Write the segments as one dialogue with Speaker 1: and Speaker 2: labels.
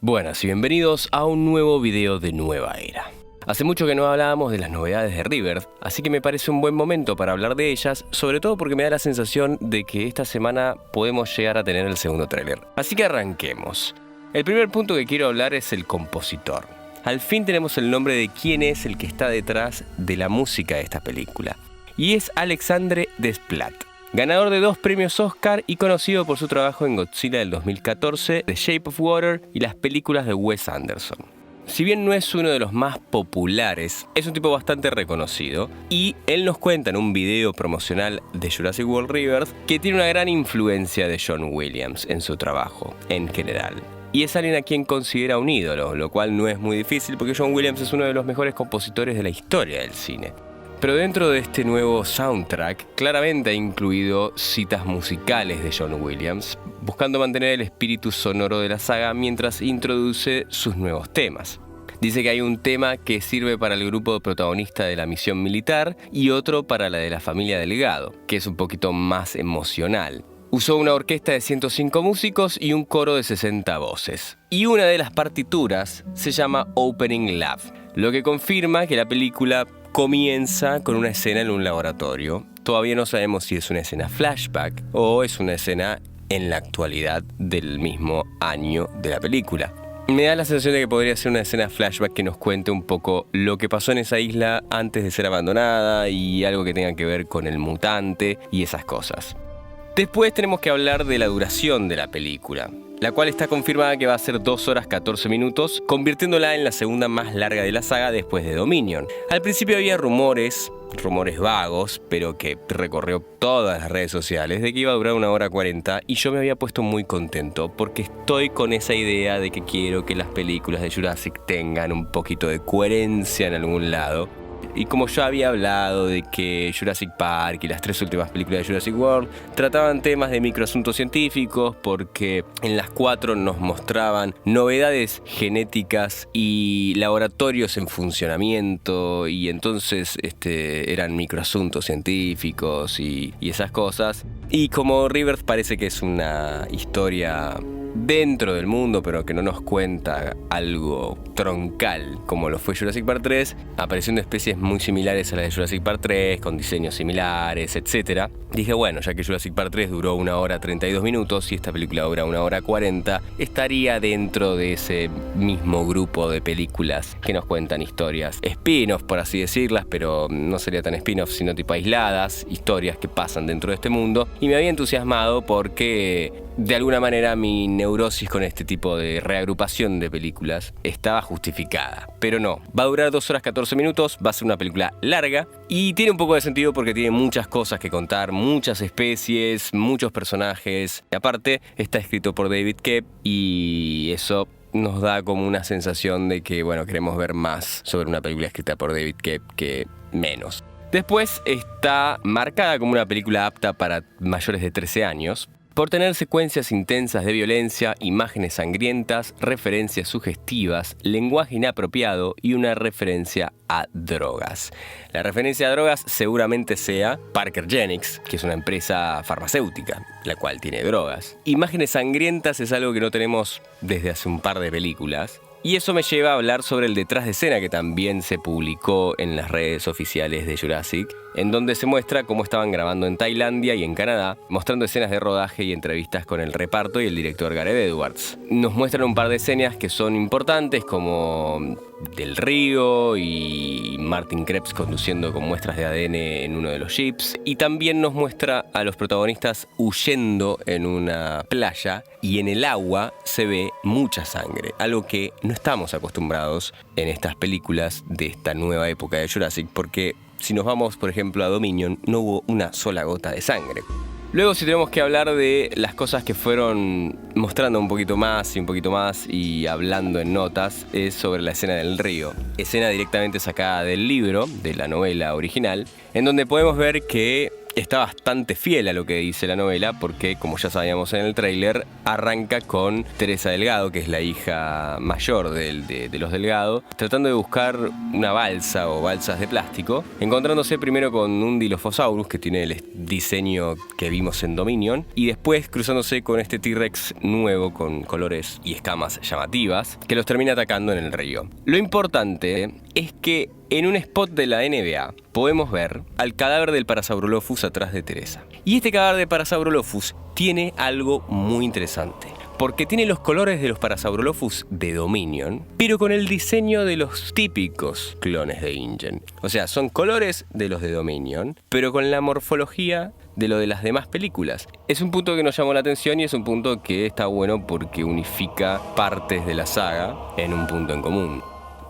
Speaker 1: Buenas y bienvenidos a un nuevo video de Nueva Era. Hace mucho que no hablábamos de las novedades de Rebirth, así que me parece un buen momento para hablar de ellas, sobre todo porque me da la sensación de que esta semana podemos llegar a tener el segundo tráiler. Así que arranquemos. El primer punto que quiero hablar es el compositor. Al fin tenemos el nombre de quién es el que está detrás de la música de esta película, y es Alexandre Desplat. Ganador de 2 premios Oscar y conocido por su trabajo en Godzilla del 2014, The Shape of Water y las películas de Wes Anderson. Si bien no es uno de los más populares, es un tipo bastante reconocido y él nos cuenta en un video promocional de Jurassic World Rebirth que tiene una gran influencia de John Williams en su trabajo, en general. Y es alguien a quien considera un ídolo, lo cual no es muy difícil porque John Williams es uno de los mejores compositores de la historia del cine. Pero dentro de este nuevo soundtrack, claramente ha incluido citas musicales de John Williams, buscando mantener el espíritu sonoro de la saga mientras introduce sus nuevos temas. Dice que hay un tema que sirve para el grupo protagonista de la misión militar y otro para la de la familia Delgado, que es un poquito más emocional. Usó una orquesta de 105 músicos y un coro de 60 voces. Y una de las partituras se llama Opening Lab, lo que confirma que la película comienza con una escena en un laboratorio. Todavía no sabemos si es una escena flashback o es una escena en la actualidad del mismo año de la película. Me da la sensación de que podría ser una escena flashback que nos cuente un poco lo que pasó en esa isla antes de ser abandonada y algo que tenga que ver con el mutante y esas cosas. Después tenemos que hablar de la duración de la película, la cual está confirmada que va a ser 2 horas 14 minutos, convirtiéndola en la segunda más larga de la saga después de Dominion. Al principio había rumores vagos, pero que recorrió todas las redes sociales, de que iba a durar 1 hora 40, y yo me había puesto muy contento porque estoy con esa idea de que quiero que las películas de Jurassic tengan un poquito de coherencia en algún lado. Y como ya había hablado de que Jurassic Park y las 3 últimas películas de Jurassic World trataban temas de microasuntos científicos, porque en las 4 nos mostraban novedades genéticas y laboratorios en funcionamiento, y entonces eran microasuntos científicos y esas cosas. Y como Rebirth parece que es una historia dentro del mundo, pero que no nos cuenta algo troncal como lo fue Jurassic Park 3, apareciendo especies muy similares a las de Jurassic Park 3, con diseños similares, etc. Dije, bueno, ya que Jurassic Park 3 duró 1 hora 32 minutos y esta película dura 1 hora 40, estaría dentro de ese mismo grupo de películas que nos cuentan historias spin-off, por así decirlas, pero no sería tan spin-off, sino tipo aisladas, historias que pasan dentro de este mundo. Y me había entusiasmado porque de alguna manera mi neurosis con este tipo de reagrupación de películas estaba justificada. Pero no, va a durar 2 horas 14 minutos, va a ser una película larga y tiene un poco de sentido porque tiene muchas cosas que contar, muchas especies, muchos personajes. Y aparte, está escrito por David Koepp y eso nos da como una sensación de que, bueno, queremos ver más sobre una película escrita por David Koepp que menos. Después está marcada como una película apta para mayores de 13 años, por tener secuencias intensas de violencia, imágenes sangrientas, referencias sugestivas, lenguaje inapropiado y una referencia a drogas. La referencia a drogas seguramente sea Parker Genix, que es una empresa farmacéutica, la cual tiene drogas. Imágenes sangrientas es algo que no tenemos desde hace un par de películas. Y eso me lleva a hablar sobre el detrás de escena que también se publicó en las redes oficiales de Jurassic, en donde se muestra cómo estaban grabando en Tailandia y en Canadá, mostrando escenas de rodaje y entrevistas con el reparto y el director Gareth Edwards. Nos muestran un par de escenas que son importantes, como del río y Martin Krebs conduciendo con muestras de ADN en uno de los jeeps, y también nos muestra a los protagonistas huyendo en una playa y en el agua se ve mucha sangre, algo que no estamos acostumbrados en estas películas de esta nueva época de Jurassic, porque si nos vamos, por ejemplo, a Dominion, no hubo una sola gota de sangre. Luego, si tenemos que hablar de las cosas que fueron mostrando un poquito más y hablando en notas, es sobre la escena del río. Escena directamente sacada del libro, de la novela original, en donde podemos ver que está bastante fiel a lo que dice la novela porque, como ya sabíamos en el tráiler, arranca con Teresa Delgado, que es la hija mayor de los Delgado, tratando de buscar una balsa o balsas de plástico, encontrándose primero con un Dilophosaurus que tiene el diseño que vimos en Dominion y después cruzándose con este T-Rex nuevo con colores y escamas llamativas que los termina atacando en el río. Lo importante es que en un spot de la NBA podemos ver al cadáver del Parasaurolophus atrás de Teresa. Y este cadáver de Parasaurolophus tiene algo muy interesante, porque tiene los colores de los Parasaurolophus de Dominion, pero con el diseño de los típicos clones de InGen. O sea, son colores de los de Dominion, pero con la morfología de lo de las demás películas. Es un punto que nos llamó la atención y es un punto que está bueno porque unifica partes de la saga en un punto en común.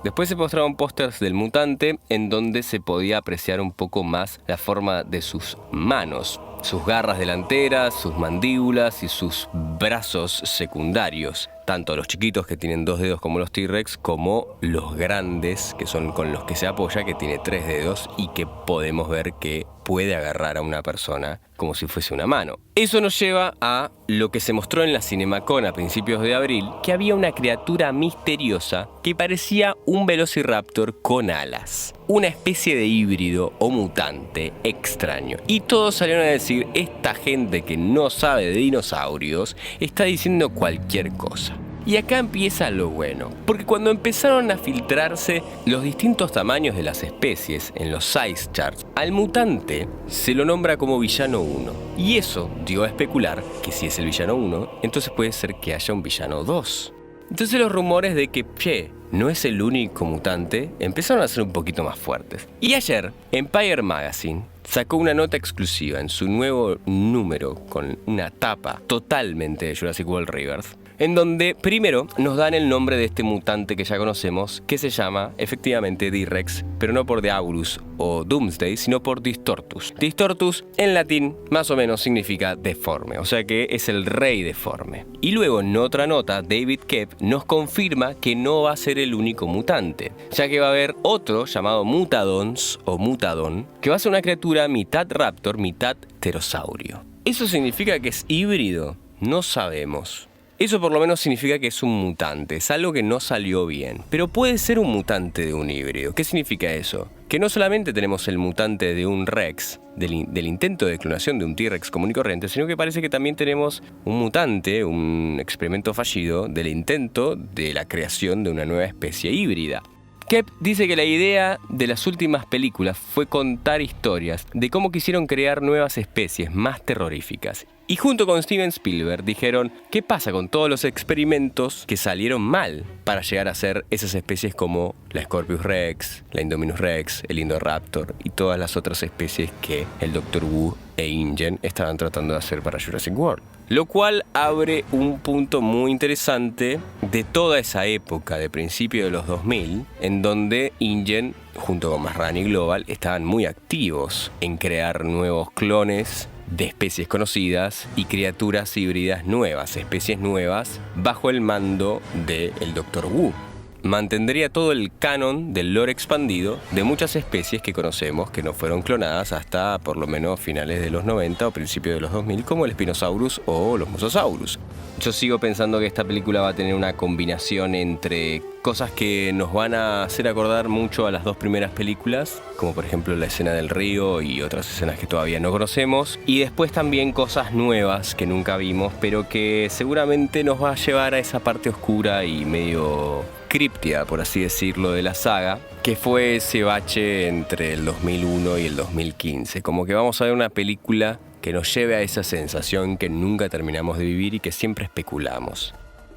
Speaker 1: Después se mostraron pósters del mutante en donde se podía apreciar un poco más la forma de sus manos, sus garras delanteras, sus mandíbulas y sus brazos secundarios. Tanto los chiquitos que tienen 2 dedos como los T-Rex, como los grandes que son con los que se apoya, que tiene 3 dedos y que podemos ver que puede agarrar a una persona como si fuese una mano. Eso nos lleva a lo que se mostró en la CinemaCon a principios de abril, que había una criatura misteriosa que parecía un velociraptor con alas. Una especie de híbrido o mutante extraño. Y todos salieron a decir, esta gente que no sabe de dinosaurios está diciendo cualquier cosa. Y acá empieza lo bueno, porque cuando empezaron a filtrarse los distintos tamaños de las especies en los size charts, al mutante se lo nombra como villano 1. Y eso dio a especular que si es el villano 1, entonces puede ser que haya un villano 2. Entonces los rumores de que, no es el único mutante, empezaron a ser un poquito más fuertes. Y ayer, Empire Magazine sacó una nota exclusiva en su nuevo número con una tapa totalmente de Jurassic World Rebirth, en donde primero nos dan el nombre de este mutante que ya conocemos, que se llama efectivamente D-Rex, pero no por Deaurus o Doomsday, sino por Distortus. Distortus en latín más o menos significa deforme, o sea que es el rey deforme. Y luego en otra nota, David Koepp nos confirma que no va a ser el único mutante, ya que va a haber otro llamado Mutadons o Mutadon, que va a ser una criatura mitad raptor, mitad pterosaurio. ¿Eso significa que es híbrido? No sabemos. Eso por lo menos significa que es un mutante, es algo que no salió bien. Pero puede ser un mutante de un híbrido. ¿Qué significa eso? Que no solamente tenemos el mutante de un Rex, del intento de clonación de un T-Rex común y corriente, sino que parece que también tenemos un mutante, un experimento fallido, del intento de la creación de una nueva especie híbrida. Koepp dice que la idea de las últimas películas fue contar historias de cómo quisieron crear nuevas especies más terroríficas. Y junto con Steven Spielberg dijeron, ¿qué pasa con todos los experimentos que salieron mal para llegar a ser esas especies como la Scorpius Rex, la Indominus Rex, el Indoraptor y todas las otras especies que el Dr. Wu e InGen estaban tratando de hacer para Jurassic World? Lo cual abre un punto muy interesante de toda esa época de principio de los 2000, en donde InGen, junto con Masrani Global, estaban muy activos en crear nuevos clones de especies conocidas y criaturas híbridas nuevas, especies nuevas, bajo el mando del Dr. Wu. Mantendría todo el canon del lore expandido de muchas especies que conocemos que no fueron clonadas hasta por lo menos finales de los 90 o principios de los 2000, como el Spinosaurus o los Mosasaurus. Yo sigo pensando que esta película va a tener una combinación entre cosas que nos van a hacer acordar mucho a las 2 primeras películas, como por ejemplo la escena del río y otras escenas que todavía no conocemos, y después también cosas nuevas que nunca vimos, pero que seguramente nos va a llevar a esa parte oscura y medio críptida, por así decirlo, de la saga, que fue ese bache entre el 2001 y el 2015. Como que vamos a ver una película que nos lleve a esa sensación que nunca terminamos de vivir y que siempre especulamos.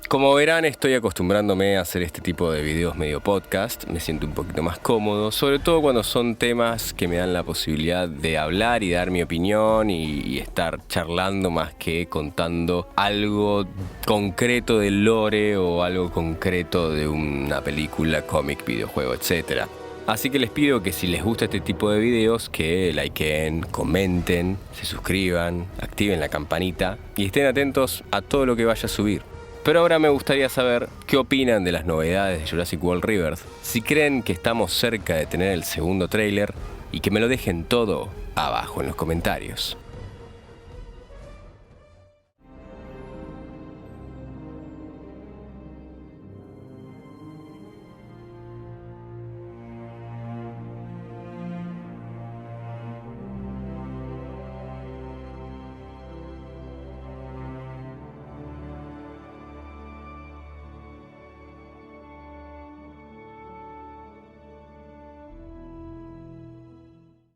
Speaker 1: Como verán, estoy acostumbrándome a hacer este tipo de videos medio podcast, me siento un poquito más cómodo, sobre todo cuando son temas que me dan la posibilidad de hablar y dar mi opinión y estar charlando más que contando algo concreto del lore o algo concreto de una película, cómic, videojuego, etc. Así que les pido que si les gusta este tipo de videos, que likeen, comenten, se suscriban, activen la campanita y estén atentos a todo lo que vaya a subir. Pero ahora me gustaría saber qué opinan de las novedades de Jurassic World Rebirth, si creen que estamos cerca de tener el segundo tráiler y que me lo dejen todo abajo en los comentarios.